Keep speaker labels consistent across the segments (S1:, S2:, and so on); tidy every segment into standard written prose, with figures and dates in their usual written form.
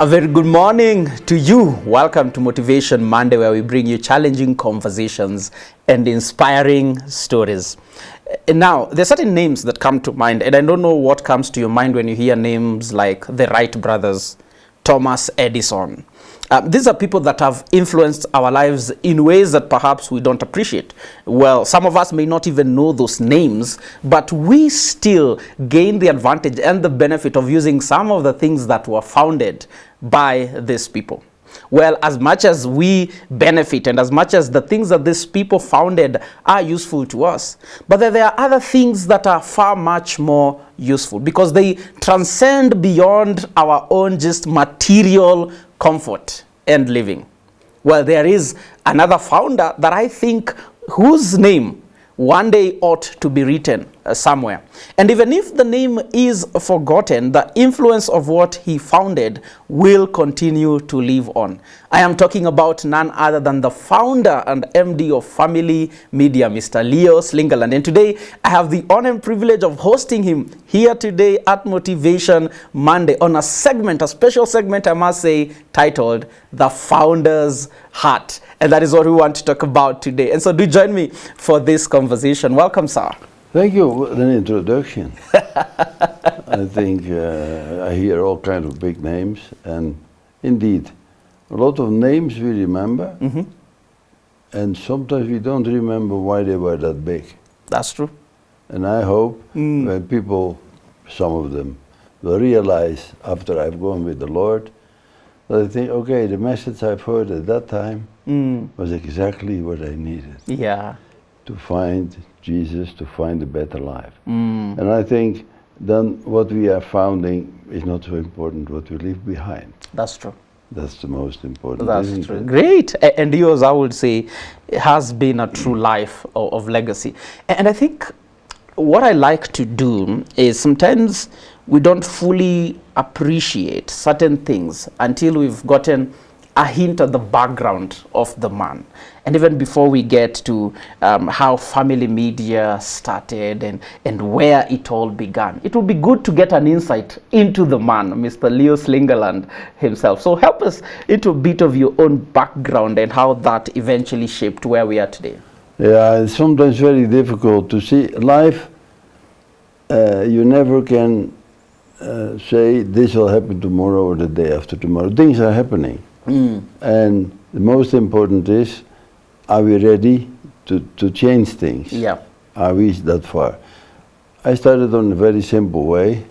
S1: A very good morning to you. Welcome to Motivation Monday, where we bring you challenging conversations and inspiring stories. Now, there are certain names that come to mind, and I don't know what comes to your mind when you hear names like the Wright brothers, Thomas Edison. These are people that have influenced our lives in ways that perhaps we don't appreciate. Well, some of us may not even know those names, but we still gain the advantage and the benefit of using some of the things that were founded by these people. Well, as much as we benefit and as much as the things that these people founded are useful to us, but there are other things that are far much more useful because they transcend beyond our own just material comfort and living. Well, there is another founder that I think whose name one day ought to be written somewhere. And even if the name is forgotten, the influence of what he founded will continue to live on. I am talking about none other than the founder and MD of Family Media, Mr. Leo Slingerland. And today I have the honor and privilege of hosting him here today at Motivation Monday on a special segment, I must say, titled The Founder's Heart. And that is what we want to talk about today. And so do join me for this conversation. Welcome, sir.
S2: Thank you for the introduction. I think I hear all kinds of big names, and indeed, a lot of names we remember, and sometimes we don't remember why they were that big.
S1: That's true.
S2: And I hope when people, some of them, will realize after I've gone with the Lord, that I think, okay, the message I've heard at that time was exactly what I needed.
S1: Yeah.
S2: To find Jesus, to find a better life. And I think then what we are founding is not so important, what we leave behind.
S1: That's true.
S2: That's the most important.
S1: That's true. Great. And yours, I would say, has been a true life of legacy. And I think what I like to do is sometimes we don't fully appreciate certain things until we've gotten a hint of the background of the man. And even before we get to how Family Media started and where it all began, it would be good to get an insight into the man, Mr. Leo Slingerland himself. So help us into a bit of your own background and how that eventually shaped where we are today.
S2: Yeah, it's sometimes very difficult to see. Life, you never can say this will happen tomorrow or the day after tomorrow. Things are happening. And the most important is, are we ready to change things?
S1: Yeah.
S2: Are we that far? I started on a very simple way.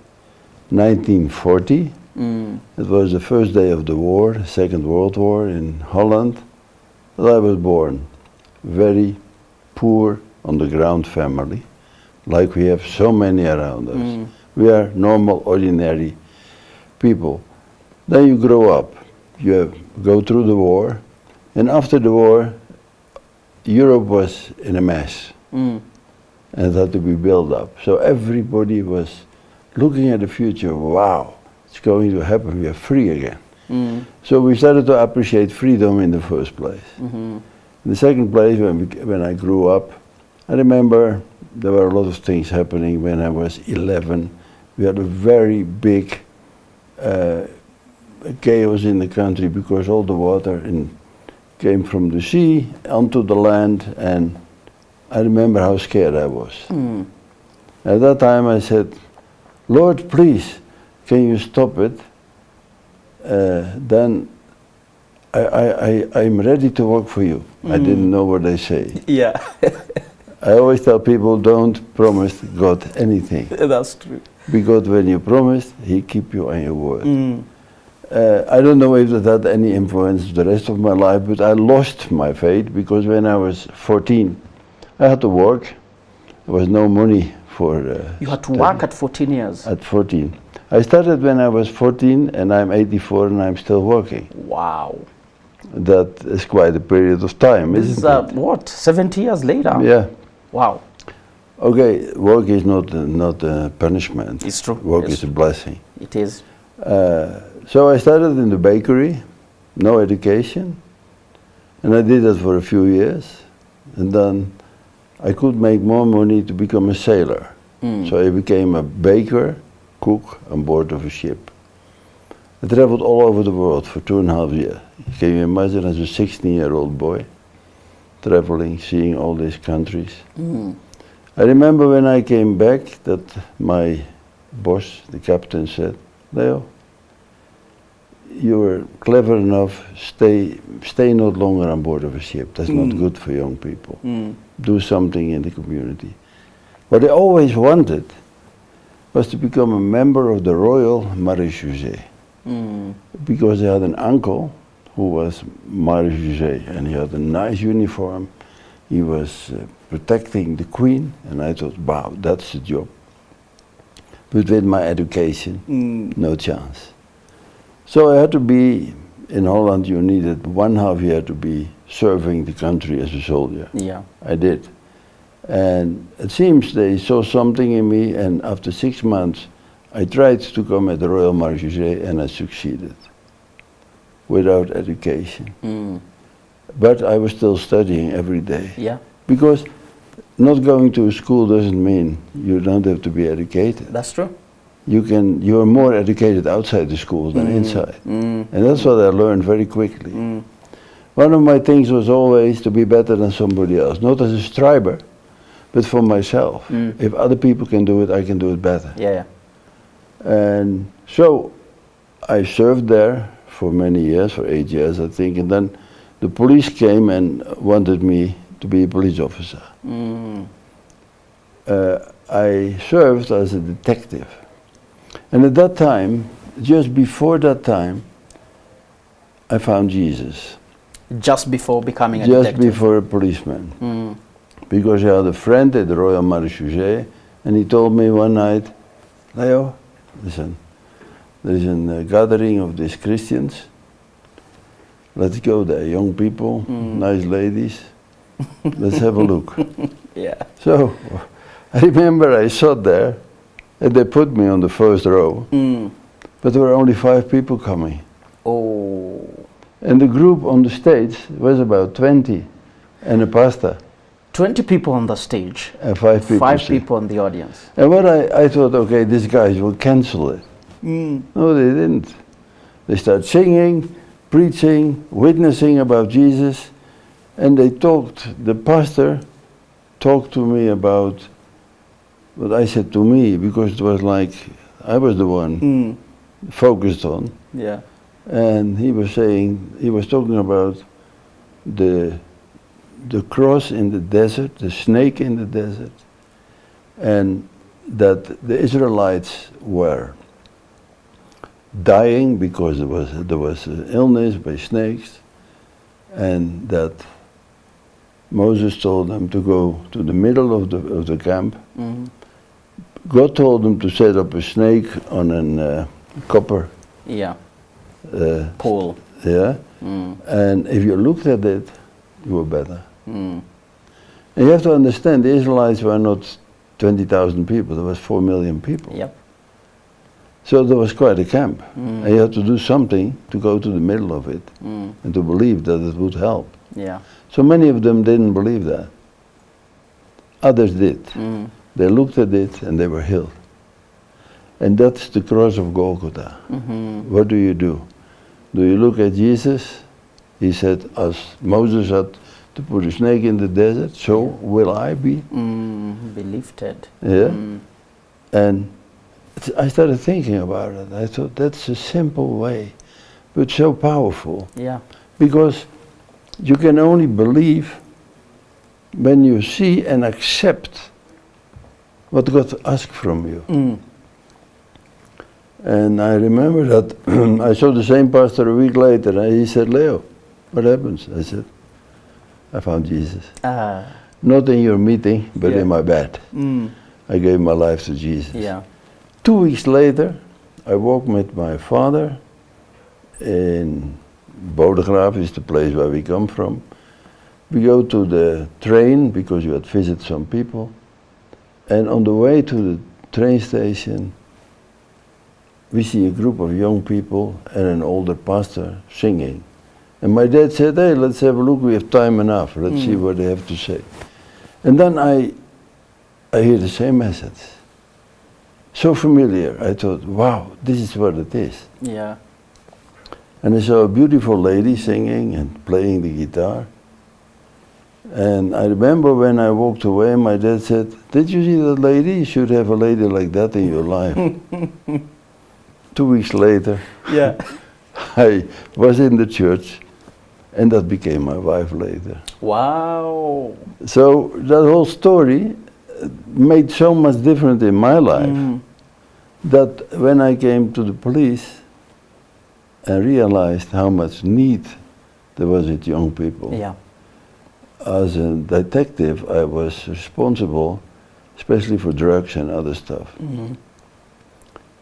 S2: 1940. It was the first day of the war, Second World War in Holland. But I was born. Very poor, on the ground family, like we have so many around us. We are normal, ordinary people. Then you grow up. You go through the war, and after the war, Europe was in a mess, and it had to be built up. So everybody was looking at the future. Wow, it's going to happen. We are free again. So we started to appreciate freedom in the first place. In the second place, when I grew up, I remember there were a lot of things happening. When I was 11, we had a very big chaos in the country because all the water came from the sea onto the land, and I remember how scared I was. At that time I said, Lord, please, can you stop it? Then I'm ready to work for you. I didn't know what they say.
S1: Yeah.
S2: I always tell people, don't promise God anything.
S1: That's true.
S2: Because when you promise, He keep you on your word. I don't know if that had any influence the rest of my life, but I lost my faith because when I was 14, I had to work. There was no money for...
S1: You had to work at 14 years?
S2: At 14. I started when I was 14 and I'm 84 and I'm still working.
S1: Wow.
S2: That is quite a period of time, isn't it?
S1: What, 70 years later?
S2: Yeah.
S1: Wow.
S2: Okay, work is not a punishment.
S1: It's true.
S2: Work is a blessing.
S1: It is.
S2: So I started in the bakery, no education, and I did that for a few years, and then I could make more money to become a sailor. So I became a baker, cook on board of a ship. I traveled all over the world for 2.5 years. Can you imagine, as a 16-year-old boy, traveling, seeing all these countries? I remember when I came back that my boss, the captain, said, Leo, you were clever enough, stay not longer on board of a ship. That's not good for young people. Do something in the community. What I always wanted was to become a member of the Royal Marechaussee. Because I had an uncle who was Marechaussee, and he had a nice uniform. He was protecting the Queen, and I thought, wow, that's the job. But with my education, no chance. So I had to be, in Holland you needed 1.5 year to be serving the country as a soldier.
S1: Yeah.
S2: I did. And it seems they saw something in me, and after 6 months I tried to come at the Royal Marechaussee and I succeeded. Without education. But I was still studying every day.
S1: Yeah.
S2: Because not going to school doesn't mean you don't have to be educated.
S1: That's true.
S2: You are more educated outside the school than inside. And that's what I learned very quickly. One of my things was always to be better than somebody else, not as a striver, but for myself. If other people can do it, I can do it better.
S1: Yeah.
S2: And so I served there for many years, for 8 years I think, and then the police came and wanted me to be a police officer. I served as a detective. And at that time, just before that time, I found Jesus.
S1: Just before becoming a
S2: Just
S1: detective?
S2: before a policeman. Because I had a friend at the Royal Marechaussee, and he told me one night, Leo, listen, there is a gathering of these Christians. Let's go there, young people, nice ladies. Let's have a look.
S1: Yeah.
S2: So I remember I sat there, and they put me on the first row, but there were only 5 people coming.
S1: Oh.
S2: And the group on the stage was about 20, and a pastor.
S1: 20 people on the stage.
S2: And 5 people.
S1: 5
S2: sing.
S1: people in the audience.
S2: And what I thought, okay, these guys will cancel it. No, they didn't. They started singing, preaching, witnessing about Jesus, and they talked, the pastor talked to me about what I said to me, because it was like I was the one focused on.
S1: Yeah.
S2: And he was saying, he was talking about the cross in the desert, the snake in the desert, and that the Israelites were dying because there was illness by snakes, and that Moses told them to go to the middle of the camp. God told them to set up a snake on a copper
S1: pole.
S2: Yeah, and if you looked at it, you were better. And you have to understand, the Israelites were not 20,000 people, there was 4 million people.
S1: Yep.
S2: So there was quite a camp, and you had to do something to go to the middle of it and to believe that it would help.
S1: Yeah.
S2: So many of them didn't believe that. Others did. They looked at it and they were healed. And that's the cross of Golgotha. What do? Do you look at Jesus? He said, as Moses had to put a snake in the desert, so will I be.
S1: Be lifted.
S2: Yeah. And I started thinking about it. I thought, that's a simple way, but so powerful.
S1: Yeah.
S2: Because you can only believe when you see and accept what God asks from you. And I remember that I saw the same pastor a week later, and he said, Leo, what happens? I said, I found Jesus. Not in your meeting, but in my bed. I gave my life to Jesus.
S1: Yeah.
S2: 2 weeks later, I walked with my father in Bodegraaf, is the place where we come from. We go to the train because we had visited some people. And on the way to the train station, we see a group of young people and an older pastor singing. And my dad said, hey, let's have a look, we have time enough, let's see what they have to say. And then I hear the same message. So familiar, I thought, wow, this is what it is.
S1: Yeah.
S2: And I saw a beautiful lady singing and playing the guitar. And I remember when I walked away, my dad said, "Did you see that lady? You should have a lady like that in your life." 2 weeks later,
S1: Yeah.
S2: I was in the church, and that became my wife later.
S1: Wow.
S2: So that whole story made so much difference in my life that when I came to the police, I realized how much need there was with young people.
S1: Yeah.
S2: As a detective, I was responsible, especially for drugs and other stuff.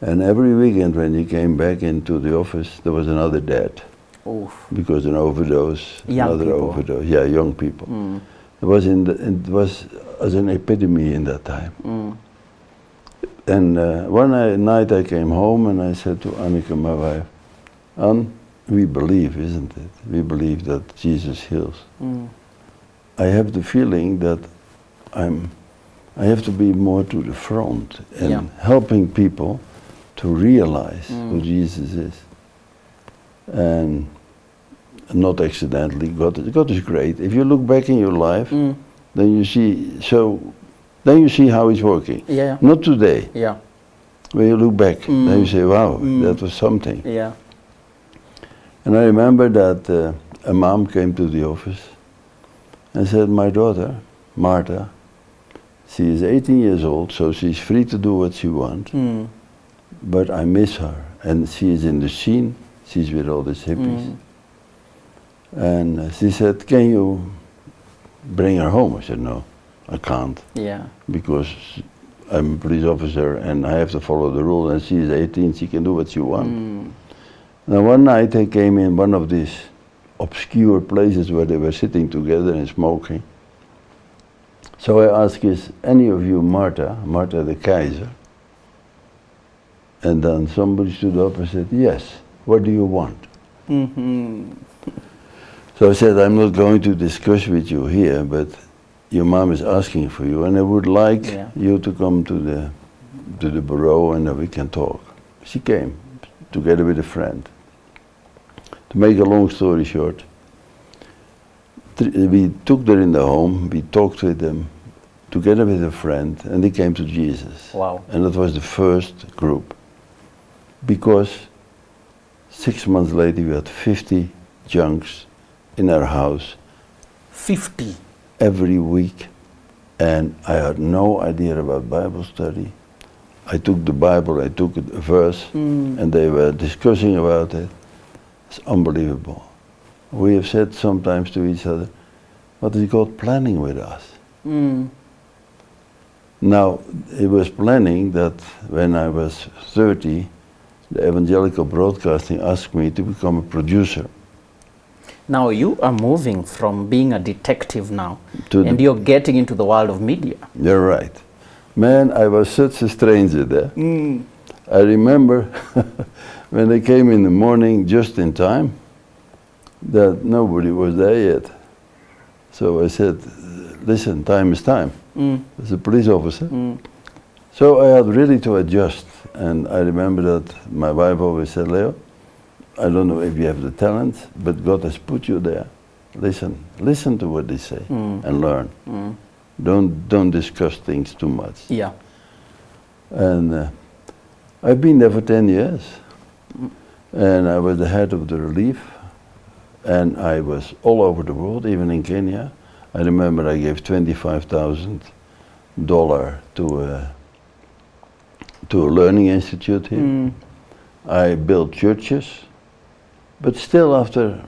S2: And every weekend when you came back into the office, there was another dead.
S1: Oof.
S2: Because an overdose,
S1: Young
S2: another
S1: people.
S2: overdose. Yeah, young people. It was as an epidemic in that time. And one night I came home and I said to Annika, my wife, "Ann, we believe, isn't it? We believe that Jesus heals. I have the feeling that I have to be more to the front and helping people to realize who Jesus is. And not accidentally, God is great. If you look back in your life, then you see how He's working.
S1: Yeah.
S2: Not today.
S1: Yeah.
S2: When you look back, then you say, "Wow, that was something."
S1: Yeah.
S2: And I remember that a mom came to the office and said, "My daughter, Martha, she is 18 years old, so she's free to do what she wants, but I miss her. And she is in the scene, she's with all these hippies." And she said, "Can you bring her home?" I said, "No, I can't,
S1: Yeah.
S2: because I'm a police officer and I have to follow the rule, and she is 18, she can do what she wants." Now one night I came in one of these obscure places where they were sitting together and smoking. So I asked, "Is any of you Martha the Kaiser?" And then somebody stood up and said, "Yes, what do you want?" So I said, "I'm not going to discuss with you here, but your mom is asking for you, and I would like you to come to the bureau and then we can talk." She came, together with a friend. To make a long story short, we took her in the home, we talked with them, together with a friend, and they came to Jesus.
S1: Wow.
S2: And that was the first group. Because 6 months later we had 50 junks in our house
S1: 50.
S2: every week, and I had no idea about Bible study. I took the Bible, I took a verse, and they were discussing about it. It's unbelievable. We have said sometimes to each other, "What is God planning with us?" Now, He was planning that when I was 30, the Evangelical Broadcasting asked me to become a producer.
S1: Now you are moving from being a detective now,
S2: To
S1: and you're getting into the world of media.
S2: You're right. Man, I was such a stranger there. I remember when I came in the morning just in time, that nobody was there yet. So I said, "Listen, time is time." As a police officer. So I had really to adjust. And I remember that my wife always said, "Leo, I don't know if you have the talent, but God has put you there. Listen to what they say and learn. Don't discuss things too much."
S1: Yeah.
S2: And I've been there for 10 years. And I was the head of the relief. And I was all over the world, even in Kenya. I remember I gave $25,000 to a learning institute here. I built churches. But still, after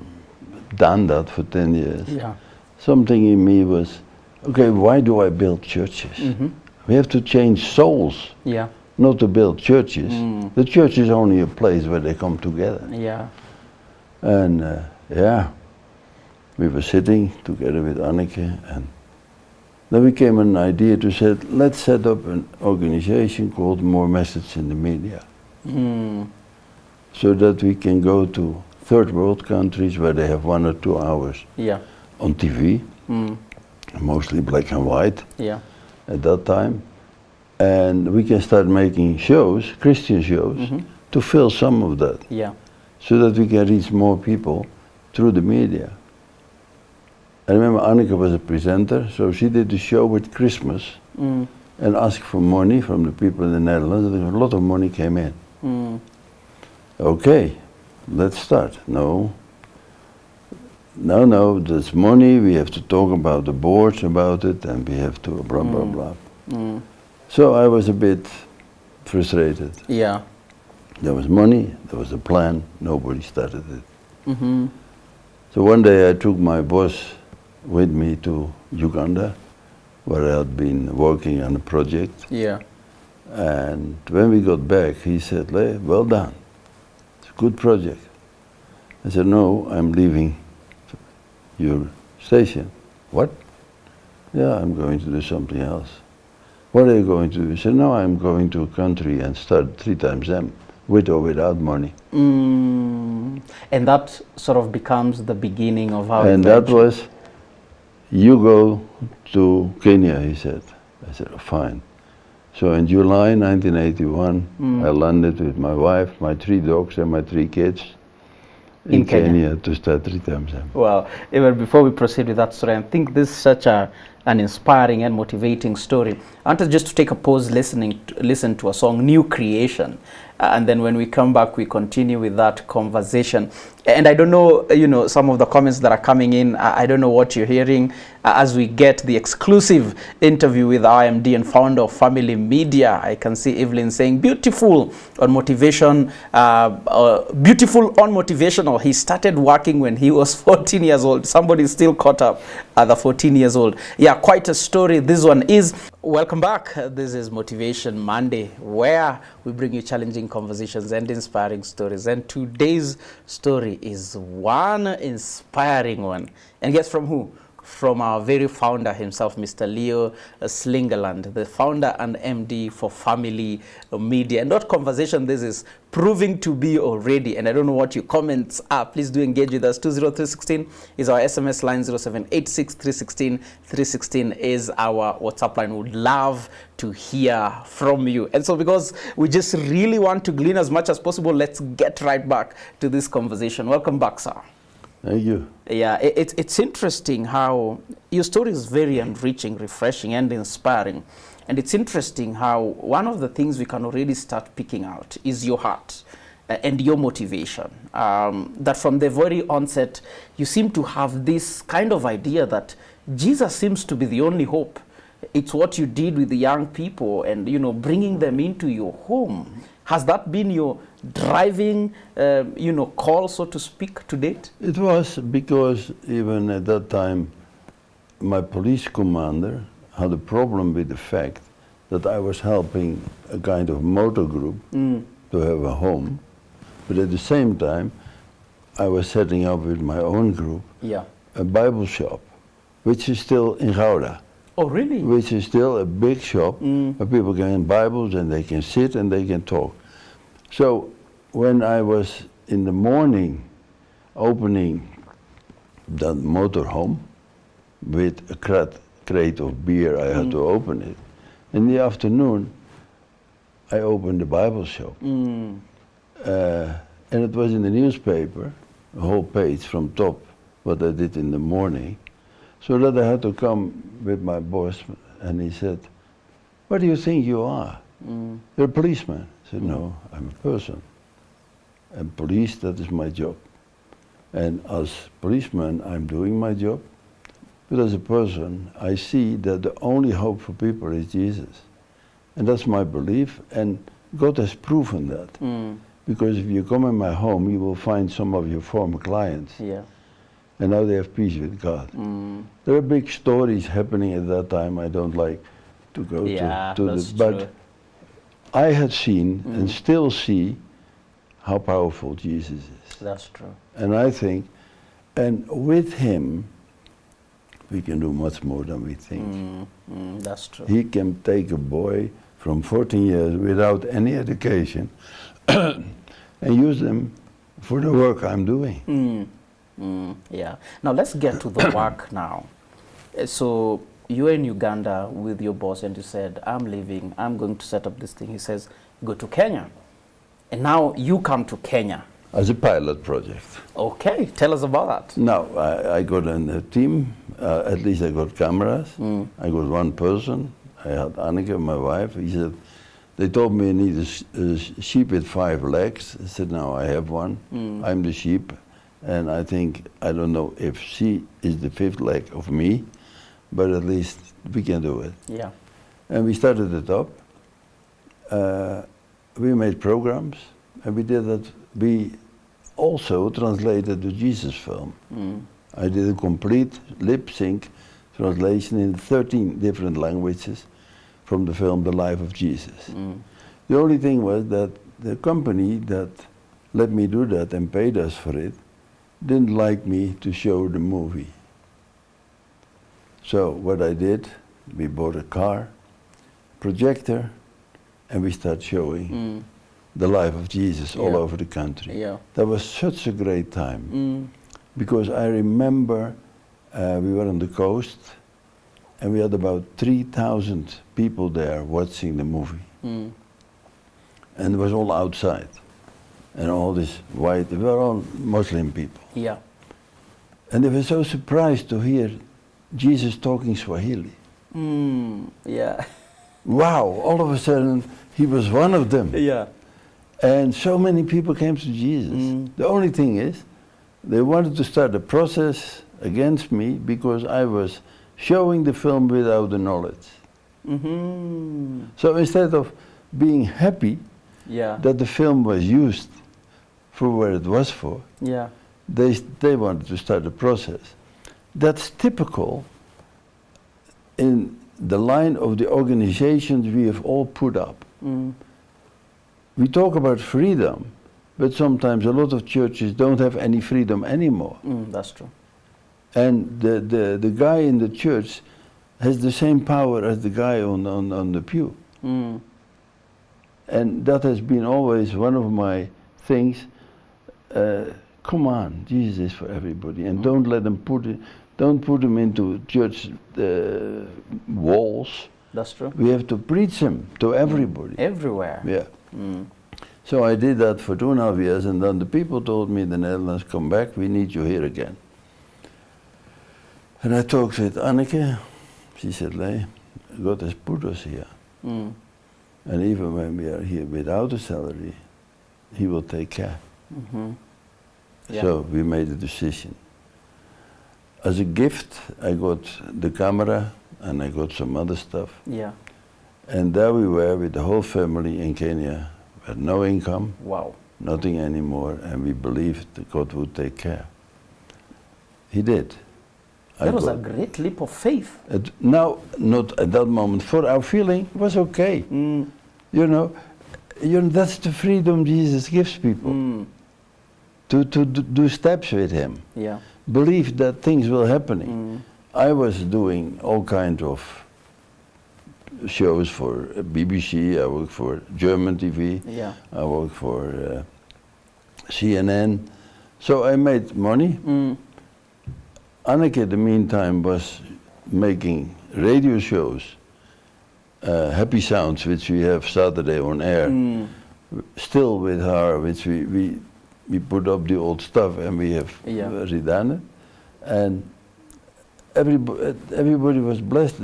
S2: done that for 10 years, something in me was, okay, why do I build churches? We have to change souls, not to build churches. The church is only a place where they come together.
S1: Yeah.
S2: And we were sitting together with Anneke, and then we came an idea to say, let's set up an organization called More Message in the Media. So that we can go to third world countries where they have 1 or 2 hours on TV, mostly black and white at that time. And we can start making shows, Christian shows, to fill some of that. so that we can reach more people through the media. I remember Anneke was a presenter, so she did the show with Christmas and asked for money from the people in the Netherlands. And a lot of money came in. Okay, let's start. No, there's money, we have to talk about the boards about it, and we have to blah, blah, blah. So I was a bit frustrated.
S1: Yeah.
S2: There was money, there was a plan, nobody started it. So one day I took my boss with me to Uganda, where I had been working on a project.
S1: Yeah.
S2: And when we got back, he said, well done, it's a good project. I said, no, I'm leaving your station. What? Yeah, I'm going to do something else. What are you going to do? He said, no, I'm going to a country and start 3 times them, with or without money.
S1: And that sort of becomes the beginning of how.
S2: And that was, you go to Kenya, he said. I said, oh, fine. So in July 1981, I landed with my wife, my 3 dogs, and my 3 kids in Kenya to start 3 times them.
S1: Well, even before we proceed with that story, I think this is such an inspiring and motivating story. I wanted just to take a pause, listen to a song, New Creation. And then when we come back, we continue with that conversation. And I don't know, some of the comments that are coming in, I don't know what you're hearing as we get the exclusive interview with IMD and founder of Family Media. I can see Evelyn saying, beautiful on motivation, beautiful on motivational. He started working when he was 14 years old. Somebody's still caught up at the 14 years old. Yeah, quite a story this one is. Welcome back. This is Motivation Monday, where we bring you challenging conversations and inspiring stories. And today's story is one inspiring one. And guess from who? From our very founder himself, Mr. Leo Slingerland, the founder and MD for Family Media. And not conversation, this is proving to be already. And I don't know what your comments are. Please do engage with us. 20316 is our SMS line. 0786 316 316 is our WhatsApp line. Would love to hear from you. And so because we just really want to glean as much as possible, let's get right back to this conversation. Welcome back, sir.
S2: Thank you.
S1: Yeah, it's interesting how your story is very enriching, refreshing, and inspiring. And it's interesting how one of the things we can already start picking out is your heart and your motivation. That from the very onset, you seem to have this kind of idea that Jesus seems to be the only hope. It's what you did with the young people and, bringing them into your home. Has that been your driving, call, so to speak, to date?
S2: It was because even at that time, my police commander had a problem with the fact that I was helping a kind of motor group to have a home, but at the same time, I was setting up with my own group a Bible shop, which is still in Gouda.
S1: Oh, really?
S2: Which is still a big shop where people can get Bibles and they can sit and they can talk. So when I was in the morning opening that motorhome with a crate of beer, I had to open it. In the afternoon, I opened the Bible shop. And it was in the newspaper, a whole page from top, what I did in the morning. So that I had to come with my boss, and he said, what do you think you are? You're a policeman. I said, no, I'm a person. And police, that is my job. And as policeman, I'm doing my job. But as a person, I see that the only hope for people is Jesus. And that's my belief, and God has proven that. Because if you come in my home, you will find some of your former clients.
S1: Yeah.
S2: And now they have peace with God. There are big stories happening at that time. I don't like to go to
S1: that's
S2: the, but
S1: true.
S2: I had seen and still see how powerful Jesus is.
S1: That's true.
S2: And I think, and with him, we can do much more than we think.
S1: That's true.
S2: He can take a boy from 14 years without any education and use them for the work I'm doing.
S1: Yeah. Now let's get to the work now. So you were in Uganda with your boss and you said, I'm leaving, I'm going to set up this thing. He says, go to Kenya. And now you come to Kenya
S2: as a pilot project.
S1: Okay, tell us about that.
S2: Now, I got in a team, at least I got cameras. I got one person. I had Anneke, my wife. He said, they told me I need a sheep with 5 legs. I said, no, I have one. I'm the sheep. And I think, I don't know if she is the 5th leg of me, but at least we can do it.
S1: Yeah.
S2: And we started it up. We made programs, and we did that. We also translated the Jesus film. I did a complete lip sync translation in 13 different languages from the film The Life of Jesus. The only thing was that the company that let me do that and paid us for it didn't like me to show the movie. So what I did, we bought a car, projector, and we started showing the life of Jesus all over the country.
S1: Yeah.
S2: That was such a great time, because I remember we were on the coast, and we had about 3,000 people there watching the movie. And it was all outside, and all this white, they were all Muslim people.
S1: Yeah.
S2: And they were so surprised to hear Jesus talking Swahili.
S1: Yeah.
S2: Wow, all of a sudden, he was one of them.
S1: Yeah.
S2: And so many people came to Jesus. The only thing is, they wanted to start a process against me because I was showing the film without the knowledge. So instead of being happy that the film was used for what it was for, they wanted to start a process. That's typical in the line of the organizations we have all put up. We talk about freedom, but sometimes a lot of churches don't have any freedom anymore.
S1: That's true.
S2: And the guy in the church has the same power as the guy on the pew. And that has been always one of my things. Come on, Jesus is for everybody, and don't let them don't put them into church walls.
S1: That's true.
S2: We have to preach them to everybody.
S1: Everywhere.
S2: Yeah. So I did that for 2.5 years, and then the people told me in the Netherlands, come back, we need you here again. And I talked with Anneke. She said, "Lei, God has put us here. And even when we are here without a salary, He will take care." So we made a decision. As a gift, I got the camera and I got some other stuff.
S1: Yeah.
S2: And there we were with the whole family in Kenya, with no income,
S1: Wow.
S2: nothing anymore, and we believed that God would take care. He did.
S1: That was a great leap of faith.
S2: Now, not at that moment. For our feeling, it was okay. You know, that's the freedom Jesus gives people. To do steps with Him.
S1: Yeah.
S2: Believe that things will happening. I was doing all kinds of shows for BBC. I worked for German TV.
S1: Yeah.
S2: I worked for CNN. So I made money. Anneke, in the meantime, was making radio shows, Happy Sounds, which we have Saturday on air, still with her, which we put up the old stuff and we have redone it. And everybody was blessed.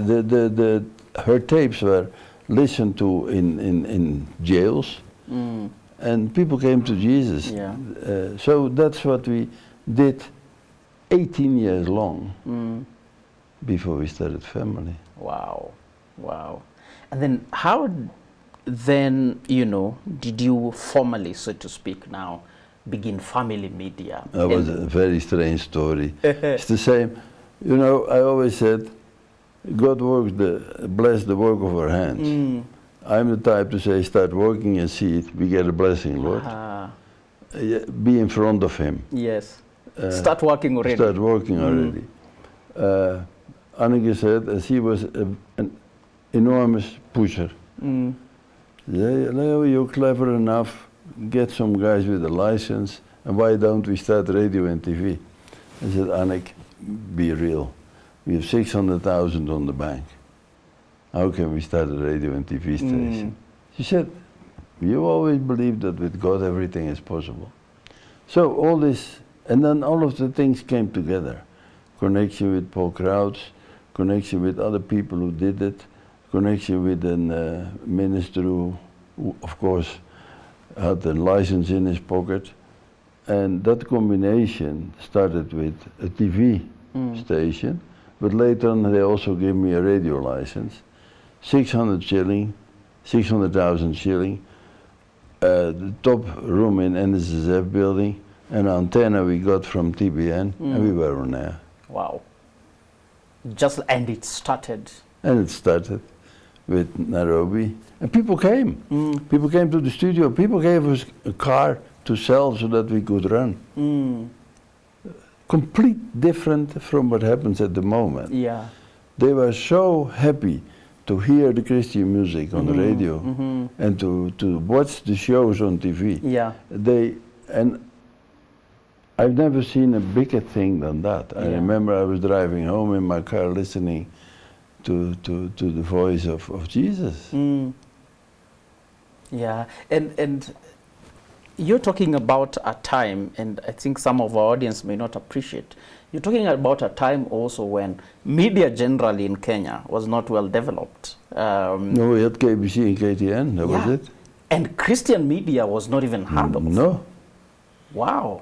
S2: Her tapes were listened to in jails, and people came to Jesus.
S1: Yeah.
S2: So that's what we did 18 years long before we started family.
S1: Wow. Wow. And then how then, did you formally, so to speak now, begin Family Media?
S2: That was a very strange story. It's the same. I always said, God bless the work of our hands. I'm the type to say, start working and see it. We get a blessing, Lord. Be in front of Him.
S1: Yes. Start working already.
S2: Start working already. Anneke said, as he was an enormous pusher. Leo, you're clever enough. Get some guys with a license, and why don't we start radio and TV? I said, Anneke, be real. We have 600,000 on the bank. How can we start a radio and TV station? She said, you always believe that with God everything is possible. So all this, and then all of the things came together. Connection with Paul Crouch, connection with other people who did it, connection with a minister who, of course, had a license in his pocket. And that combination started with a TV station, but later on they also gave me a radio license, 600,000 shilling, the top room in NSSF building, an antenna we got from TBN, and we were on air.
S1: Wow. And it started.
S2: And it started with Nairobi, and people came. People came to the studio. People gave us a car to sell so that we could run. Complete different from what happens at the moment.
S1: Yeah.
S2: They were so happy to hear the Christian music on the radio and to watch the shows on TV.
S1: Yeah.
S2: And I've never seen a bigger thing than that. I remember I was driving home in my car listening to the voice of Jesus.
S1: Yeah, and you're talking about a time, and I think some of our audience may not appreciate. You're talking about a time also when media generally in Kenya was not well developed.
S2: No, we had KBC and KTN, that was it.
S1: And Christian media was not even heard of.
S2: No.
S1: Wow.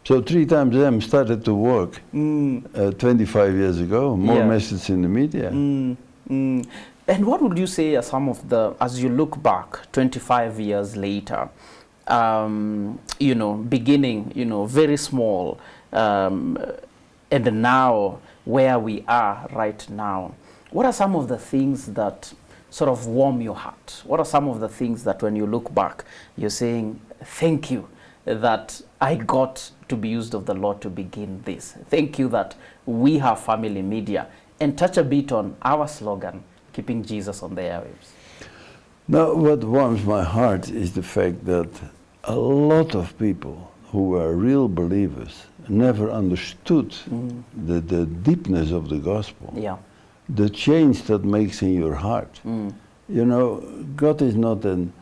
S2: So 3 times them started to work 25 years ago, more messages in the media.
S1: And what would you say are some of the, as you look back 25 years later, you know, beginning, you know, very small, and now where we are right now, what are some of the things that sort of warm your heart? What are some of the things that when you look back, you're saying, thank you that I got to be used of the Lord to begin this. Thank you that we have Family Media. And touch a bit on our slogan, keeping Jesus on the airwaves.
S2: Now, what warms my heart is the fact that a lot of people who were real believers never understood the deepness of the gospel.
S1: Yeah.
S2: The change that makes in your heart. You know, God is not an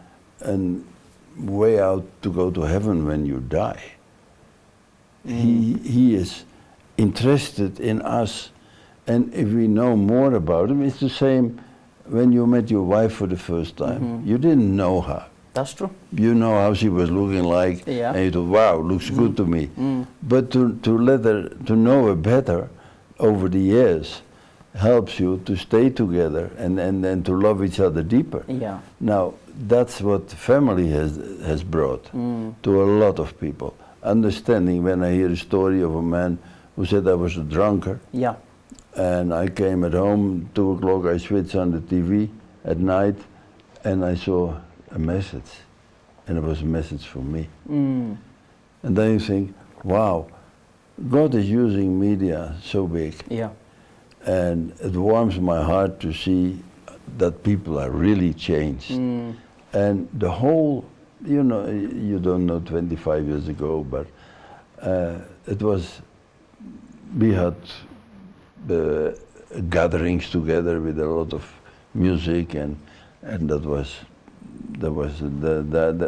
S2: way out to go to heaven when you die. He is interested in us, and if we know more about him, it's the same when you met your wife for the first time. You didn't know her.
S1: That's true.
S2: You know how she was looking like, and you thought, wow, looks good to me. But to let her, to know her better over the years helps you to stay together and to love each other deeper.
S1: Yeah.
S2: Now, that's what family has brought to a lot of people. Understanding when I hear a story of a man who said I was a drunkard.
S1: Yeah.
S2: And I came at home, 2 o'clock, I switched on the TV at night, and I saw a message. And it was a message for me. And then you think, wow, God is using media so big.
S1: Yeah.
S2: And it warms my heart to see that people are really changed. And the whole, you know, you don't know 25 years ago, but it was, we had gatherings together with a lot of music, and that was a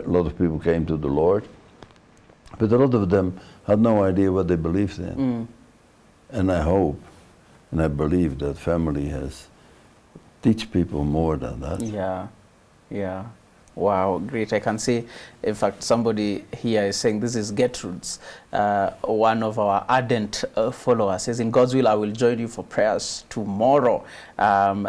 S2: lot of people came to the Lord, but a lot of them had no idea what they believed in. And I hope and I believe that family has teach people more than that.
S1: Yeah, yeah. Wow, great. I can see, in fact, somebody here is saying, this is Gertrude's, one of our ardent followers, says, in God's will, I will join you for prayers tomorrow.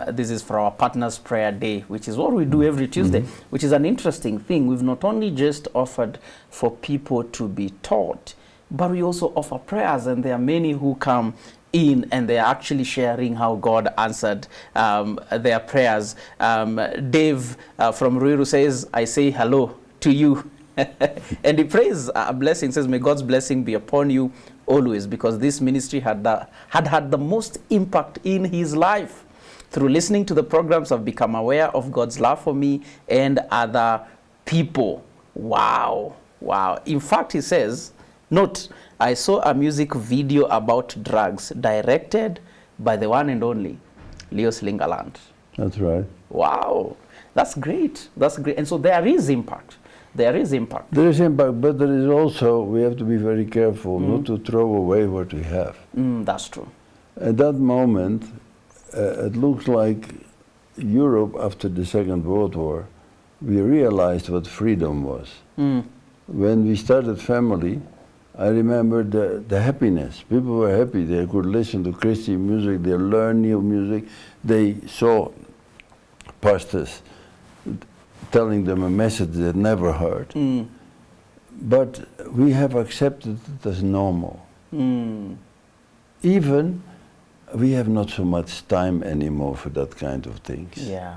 S1: This is for our Partners Prayer Day, which is what we do every Tuesday, which is an interesting thing. We've not only just offered for people to be taught, but we also offer prayers, and there are many who come in and they are actually sharing how God answered their prayers. Dave from Ruiru says, I say hello to you. And he prays a blessing, says, may God's blessing be upon you always, because this ministry had the most impact in his life. Through listening to the programs, I've become aware of God's love for me and other people. Wow, wow. In fact, he says, note, I saw a music video about drugs directed by the one and only Leo Slingerland.
S2: That's right.
S1: Wow, that's great. That's great. And so there is impact. there is impact.
S2: There is impact, but there is also, we have to be very careful not to throw away what we have.
S1: That's true.
S2: At that moment, it looks like Europe after the Second World War, we realized what freedom was. When we started family, I remember the happiness. People were happy. They could listen to Christian music, they learned new music. They saw pastors telling them a message they had never heard. But we have accepted it as normal. Even we have not so much time anymore for that kind of things.
S1: Yeah.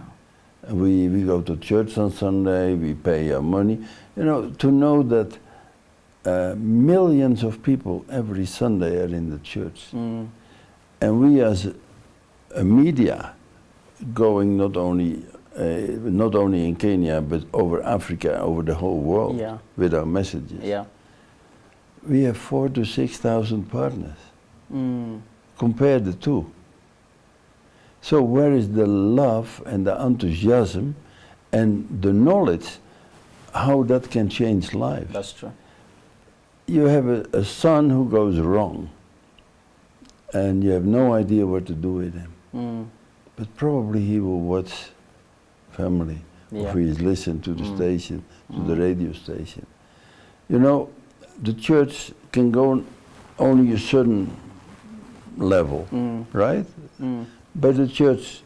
S2: We go to church on Sunday, we pay our money. You know, to know that millions of people every Sunday are in the church. And we as a media going not only in Kenya, but over Africa, over the whole world with our messages.
S1: Yeah.
S2: We have 4,000 to 6,000 partners. Compare the two. So where is the love and the enthusiasm and the knowledge how that can change lives?
S1: That's true.
S2: You have a son who goes wrong and you have no idea what to do with him. But probably he will watch family, or he is listen to the station, to the radio station. You know, the church can go only a certain level, right? But the church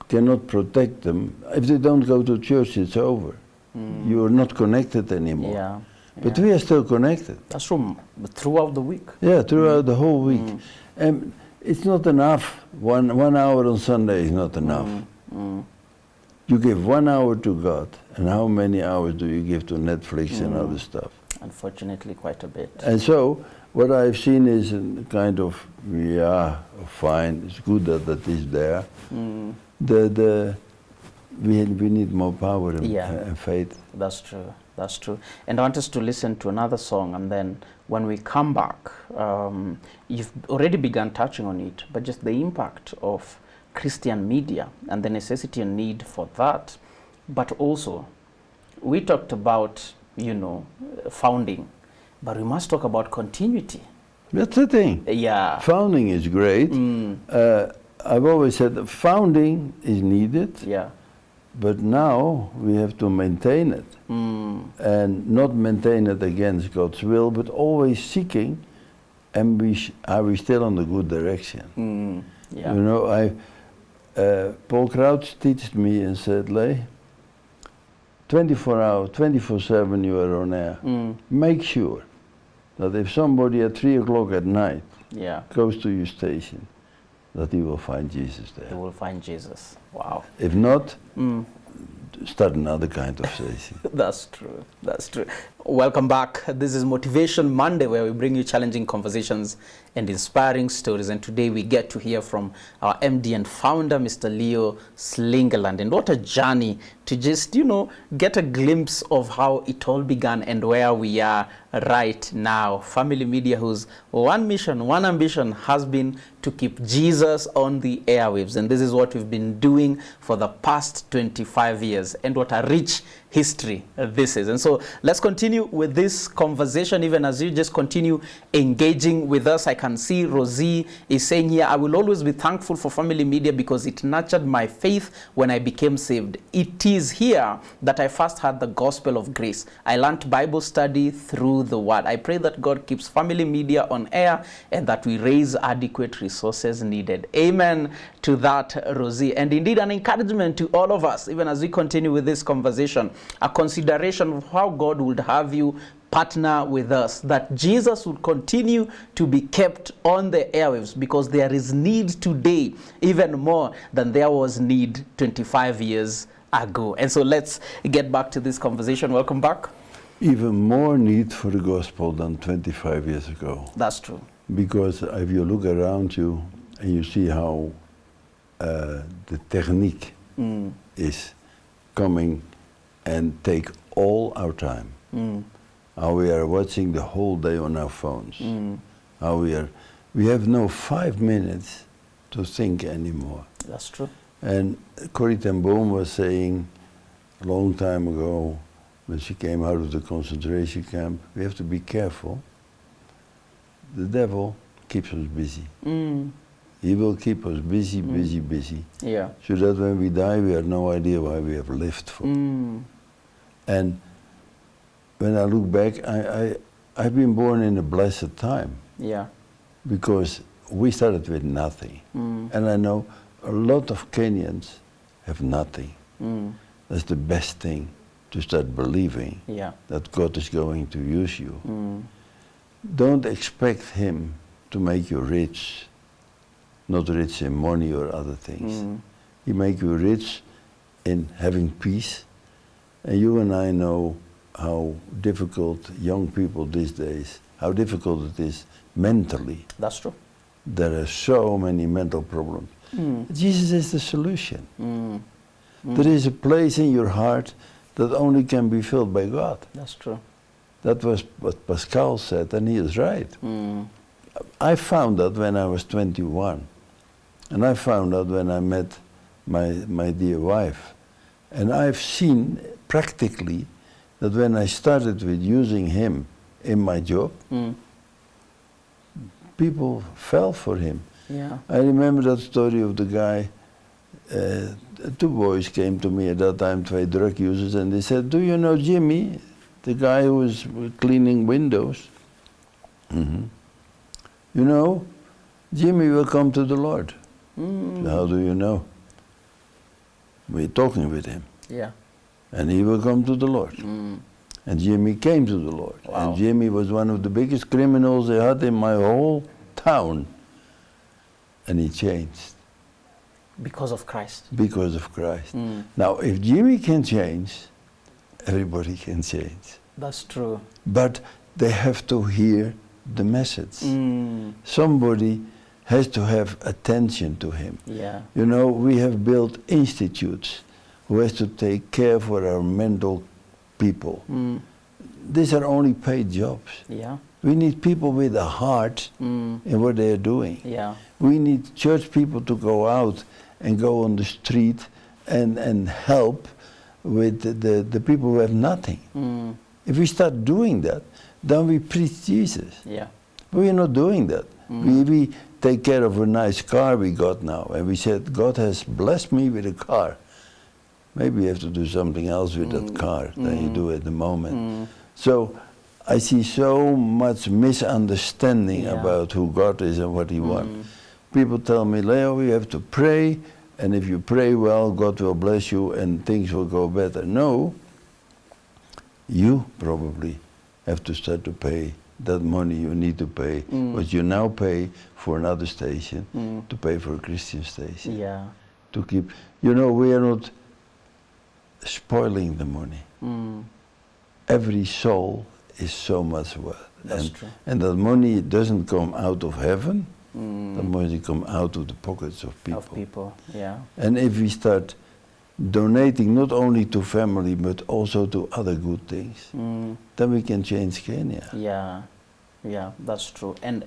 S2: cannot protect them. If they don't go to church, it's over. You are not connected anymore.
S1: Yeah.
S2: But we are still connected.
S1: That's true. Throughout the week.
S2: Yeah, throughout the whole week. And it's not enough. One hour on Sunday is not enough. You give 1 hour to God, and how many hours do you give to Netflix and other stuff?
S1: Unfortunately, quite a bit.
S2: And so, what I've seen is a kind of, fine, it's good that that is there. We need more power and faith.
S1: That's true. That's true. And I want us to listen to another song, and then when we come back, you've already begun touching on it, but just the impact of Christian media and the necessity and need for that. But also, we talked about, founding, but we must talk about continuity.
S2: That's the thing.
S1: Yeah.
S2: Founding is great. I've always said that founding is needed.
S1: Yeah.
S2: But now we have to maintain it. And not maintain it against God's will, but always seeking, and are we still on the good direction?
S1: Yeah.
S2: You know, Paul Crouch taught me and said, Lay, 24 hours, 24/7 you are on air. Make sure that if somebody at 3 o'clock at night goes to your station, that he will find Jesus there.
S1: He will find Jesus. Wow.
S2: If not, start another kind of station.
S1: That's true. That's true. Welcome back. This is Motivation Monday, where we bring you challenging conversations and inspiring stories. And today we get to hear from our MD and founder, Mr. Leo Slingerland. And what a journey to just, get a glimpse of how it all began and where we are right now. Family Media, whose one mission, one ambition has been to keep Jesus on the airwaves. And this is what we've been doing for the past 25 years. And what a rich history this is. And so let's continue with this conversation. Even as you just continue engaging with us, I can see Rosie is saying here, I will always be thankful for Family Media because it nurtured my faith when I became saved. It is here that I first heard the gospel of grace. I learned Bible study through the word. I pray that God keeps Family Media on air and that we raise adequate resources needed. Amen to that, Rosie. And indeed an encouragement to all of us, even as we continue with this conversation, a consideration of how God would have you partner with us, that Jesus would continue to be kept on the airwaves, because there is need today even more than there was need 25 years ago. And so let's get back to this conversation. Welcome back.
S2: Even more need for the gospel than 25 years ago.
S1: That's true.
S2: Because if you look around you and you see how the technique is coming and take all our time. How we are watching the whole day on our phones. How we have no 5 minutes to think anymore.
S1: That's true.
S2: And Corrie ten Boom was saying a long time ago, when she came out of the concentration camp. We have to be careful. The devil keeps us busy. He will keep us busy, busy, busy.
S1: Yeah.
S2: So that when we die, we have no idea why we have lived for. And when I look back, I've been born in a blessed time.
S1: Yeah.
S2: Because we started with nothing. And I know a lot of Kenyans have nothing. That's the best thing, to start believing that God is going to use you. Don't expect Him to make you rich, not rich in money or other things. He make you rich in having peace. And you and I know how difficult young people these days, how difficult it is mentally.
S1: That's true.
S2: There are so many mental problems. Jesus is the solution. There is a place in your heart that only can be filled by God.
S1: That's true.
S2: That was what Pascal said, and he is right. I found that when I was 21. And I found out when I met my dear wife. And I've seen practically that when I started with using him in my job, people fell for him.
S1: Yeah.
S2: I remember that story of the guy, two boys came to me at that time, two drug users, and they said, "Do you know Jimmy, the guy who was cleaning windows? You know, Jimmy will come to the Lord." So how do you know? We're talking with him.
S1: Yeah.
S2: And he will come to the Lord. And Jimmy came to the Lord.
S1: Wow.
S2: And Jimmy was one of the biggest criminals they had in my whole town. And he changed.
S1: Because of Christ.
S2: Because of Christ. Now, if Jimmy can change, everybody can change.
S1: That's true.
S2: But they have to hear the message. Somebody has to have attention to him.
S1: Yeah.
S2: You know, we have built institutes who has to take care for our mental people. These are only paid jobs.
S1: Yeah.
S2: We need people with a heart in what they are doing.
S1: Yeah.
S2: We need church people to go out and go on the street and help with the people who have nothing. If we start doing that, then we preach Jesus.
S1: Yeah.
S2: But we're not doing that. We take care of a nice car we got now, and we said, God has blessed me with a car. Maybe you have to do something else with that car than you do at the moment. So I see so much misunderstanding about who God is and what He wants. People tell me, Leo, you have to pray, and if you pray well, God will bless you and things will go better. No, you probably have to start to pay that money you need to pay, what you now pay for another station, to pay for a Christian station.
S1: Yeah.
S2: To keep, you know, we are not spoiling the money. Every soul is so much worth.
S1: That's true.
S2: And that money doesn't come out of heaven, that money comes out of the pockets of people.
S1: Of people, yeah.
S2: And if we start donating not only to family but also to other good things, then we can change Kenya.
S1: Yeah, yeah, that's true. And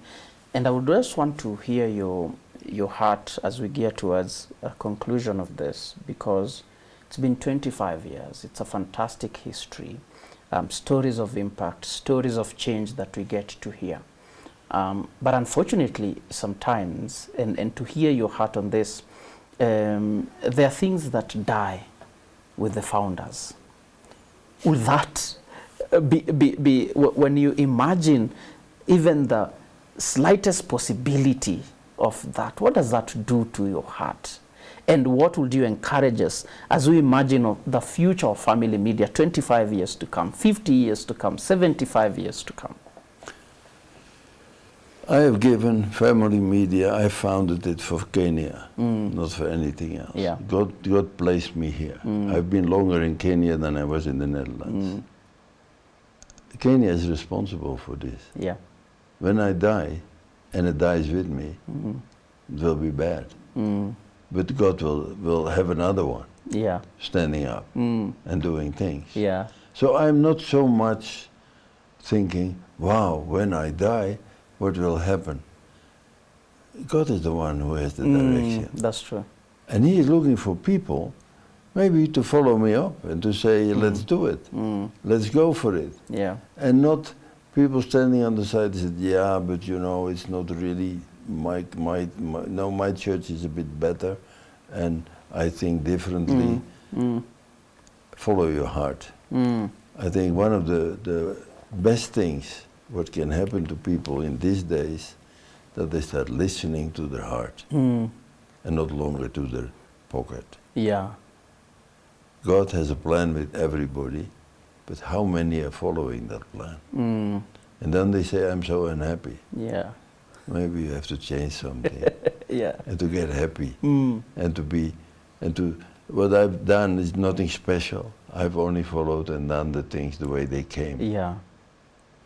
S1: I would just want to hear your heart as we gear towards a conclusion of this, because it's been 25 years. It's a fantastic history. Stories of impact, stories of change that we get to hear. But unfortunately, sometimes, and to hear your heart on this, there are things that die with the founders. Will that be when you imagine even the slightest possibility of that, what does that do to your heart? And what would you encourage us as we imagine of the future of family media, 25 years to come, 50 years to come, 75 years to come?
S2: I have given family media, I founded it for Kenya, not for anything else.
S1: Yeah.
S2: God placed me here. I've been longer in Kenya than I was in the Netherlands. Kenya is responsible for this.
S1: Yeah.
S2: When I die, and it dies with me, it will be bad. But God will have another one
S1: Yeah.
S2: standing up and doing things.
S1: Yeah.
S2: So I'm not so much thinking, wow, when I die, what will happen? God is the one who has the direction.
S1: That's true.
S2: And He is looking for people maybe to follow me up and to say, let's do it. Let's go for it.
S1: Yeah.
S2: And not people standing on the side and said, yeah, but you know, it's not really, my church is a bit better and I think differently. Follow your heart. I think one of the best things what can happen to people in these days, that they start listening to their heart and not longer to their pocket.
S1: Yeah.
S2: God has a plan with everybody, but how many are following that plan? And then they say, I'm so unhappy.
S1: Yeah.
S2: Maybe you have to change something.
S1: Yeah.
S2: And to get happy. What I've done is nothing special. I've only followed and done the things the way they came.
S1: Yeah.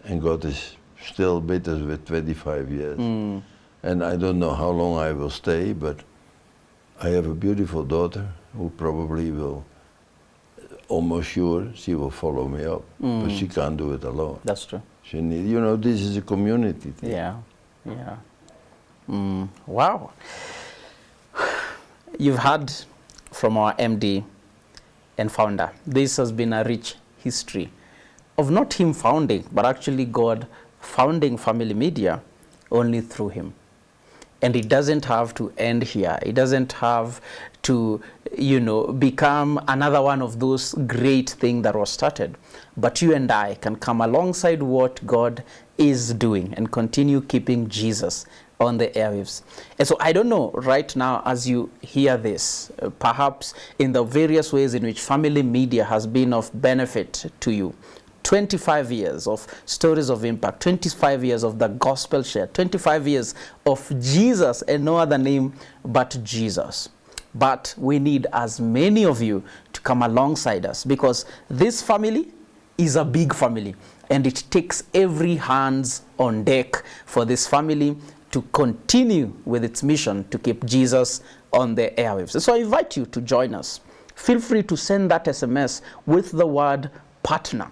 S2: And God is still with us with 25 years. And I don't know how long I will stay, but I have a beautiful daughter who probably will, almost sure, she will follow me up. But she can't do it alone.
S1: That's true.
S2: She need, you know, this is a community thing.
S1: Yeah. Yeah. Wow. You've heard from our MD and founder. This has been a rich history of not him founding, but actually God founding Family Media only through him. And it doesn't have to end here. It doesn't have to, you know, become another one of those great things that was started. But you and I can come alongside what God is doing and continue keeping Jesus on the airwaves. And so I don't know right now as you hear this, perhaps in the various ways in which Family Media has been of benefit to you. 25 years of stories of impact, 25 years of the gospel shared, 25 years of Jesus and no other name but Jesus. But we need as many of you to come alongside us, because this family is a big family and it takes every hands on deck for this family to continue with its mission to keep Jesus on the airwaves. So I invite you to join us. Feel free to send that SMS with the word partner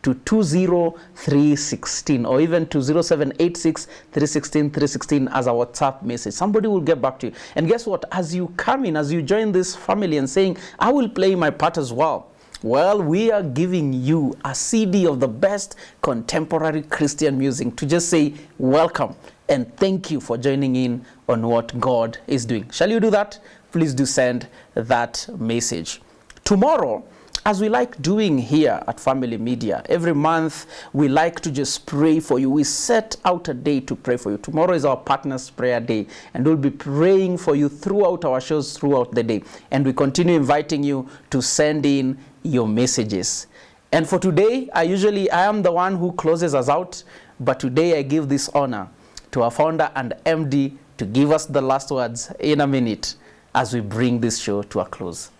S1: to 20316 or even to 0786 316 316 as a WhatsApp message. Somebody will get back to you. And guess what? As you come in, as you join this family and saying, I will play my part as well. Well, we are giving you a CD of the best contemporary Christian music to just say welcome and thank you for joining in on what God is doing. Shall you do that? Please do send that message. Tomorrow, as we like doing here at Family Media, every month we like to just pray for you. We set out a day to pray for you. Tomorrow is our Partners Prayer Day, and we'll be praying for you throughout our shows throughout the day. And we continue inviting you to send in your messages. And for today, I am the one who closes us out, but today I give this honor to our founder and MD to give us the last words in a minute as we bring this show to a close.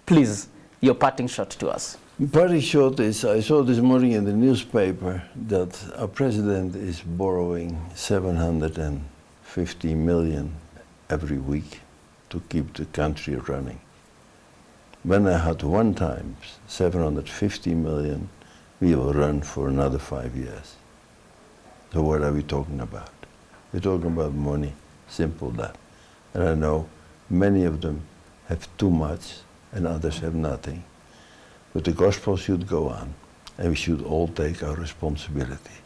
S1: Please, your parting shot to us.
S2: Parting shot is, I saw this morning in the newspaper that our president is borrowing 750 million every week to keep the country running. When I had one time 750 million, we will run for another 5 years. So what are we talking about? We're talking about money, simple that. And I know many of them have too much and others have nothing. But the gospel should go on, and we should all take our responsibility.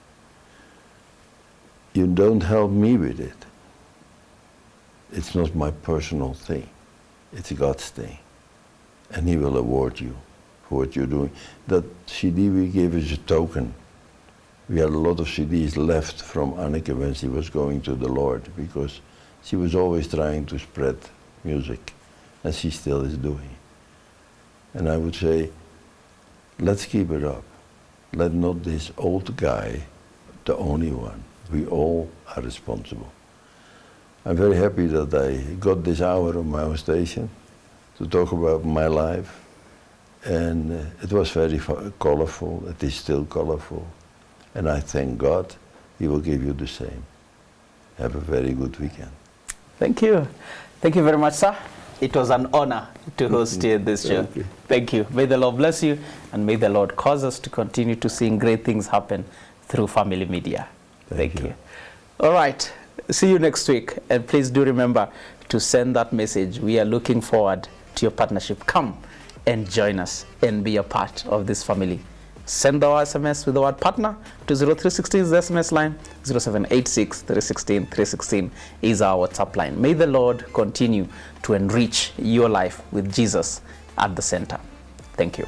S2: You don't help me with it. It's not my personal thing. It's God's thing. And He will award you for what you're doing. That CD we gave is a token. We had a lot of CDs left from Anneke when she was going to the Lord, because she was always trying to spread music, and she still is doing. And I would say, let's keep it up. Let not this old guy, the only one. We all are responsible. I'm very happy that I got this hour on my own station to talk about my life. And it was very colorful. It is still colorful. And I thank God He will give you the same. Have a very good weekend.
S1: Thank you. Thank you very much, sir. It was an honor to host you this show. Thank you. May the Lord bless you, and may the Lord cause us to continue to see great things happen through Family Media. Thank you. All right. See you next week. And please do remember to send that message. We are looking forward to your partnership. Come and join us and be a part of this family. Send our SMS with the word partner to 0316 is the SMS line, 0786 316 316 is our WhatsApp line. May the Lord continue to enrich your life with Jesus at the center. Thank you.